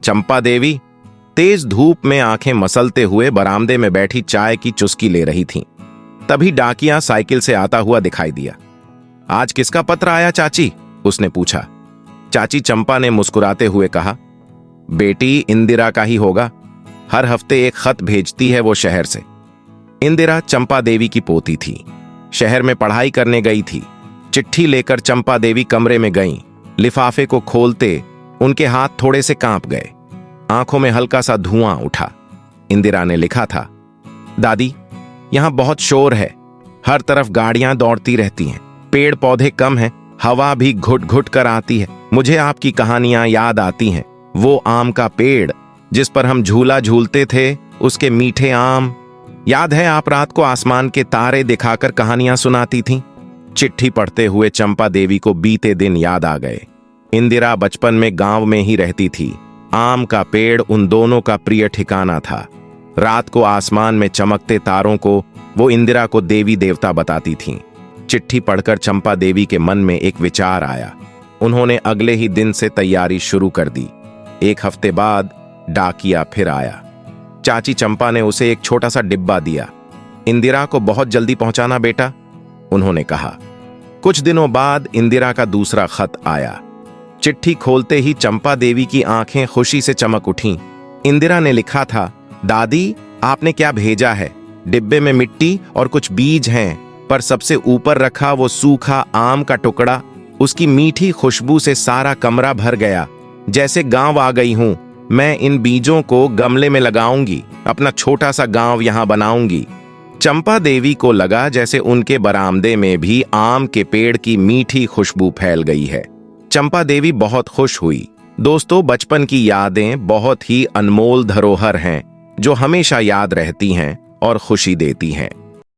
चंपा देवी तेज धूप में आंखें मसलते हुए बरामदे में बैठी चाय की चुस्की ले रही थीं। तभी डाकिया साइकिल से आता हुआ दिखाई दिया। आज किसका पत्र आया चाची? उसने पूछा। चाची चंपा ने मुस्कुराते हुए कहा, बेटी इंदिरा का ही होगा। हर हफ्ते एक खत भेजती है वो शहर से। इंदिरा चंपा देवी की पोती थी। शहर में पढ़ाई करने गई थी। चिट्ठी लेकर चंपा देवी कमरे में गईं। लिफाफे को खोलते उनके हाथ थोड़े से कांप गए। आंखों में हल्का सा धुआं उठा। इंदिरा ने लिखा था, दादी यहां बहुत शोर है। हर तरफ गाड़ियां दौड़ती रहती हैं। पेड़ पौधे कम हैं। हवा भी घुट घुट कर आती है। मुझे आपकी कहानियां याद आती हैं। वो आम का पेड़ जिस पर हम झूला झूलते थे, उसके मीठे आम। याद है आप रात को आसमान के तारे दिखाकर कहानियां सुनाती थीं? चिट्ठी पढ़ते हुए चंपा देवी को बीते दिन याद आ गए। इंदिरा बचपन में गांव में ही रहती थी। आम का पेड़ उन दोनों का प्रिय ठिकाना था। रात को आसमान में चमकते तारों को वो इंदिरा को देवी देवता बताती थीं। चिट्ठी पढ़कर चंपा देवी के मन में एक विचार आया। उन्होंने अगले ही दिन से तैयारी शुरू कर दी। एक हफ्ते बाद डाकिया फिर आया। चाची चंपा ने उसे एक छोटा सा डिब्बा दिया। इंदिरा को बहुत जल्दी पहुंचाना बेटा, उन्होंने कहा। कुछ दिनों बाद इंदिरा का दूसरा खत आया। चिट्ठी खोलते ही चंपा देवी की आंखें खुशी से चमक उठीं। इंदिरा ने लिखा था, दादी आपने क्या भेजा है? डिब्बे में मिट्टी और कुछ बीज हैं, पर सबसे ऊपर रखा वो सूखा आम का टुकड़ा। उसकी मीठी खुशबू से सारा कमरा भर गया। जैसे गांव आ गई हूं। मैं इन बीजों को गमले में लगाऊंगी। अपना छोटा सा गांव यहां बनाऊंगी। चंपा देवी को लगा जैसे उनके बरामदे में भी आम के पेड़ की मीठी खुशबू फैल गई है। चंपा देवी बहुत खुश हुई। दोस्तों, बचपन की यादें बहुत ही अनमोल धरोहर हैं जो हमेशा याद रहती हैं और खुशी देती हैं।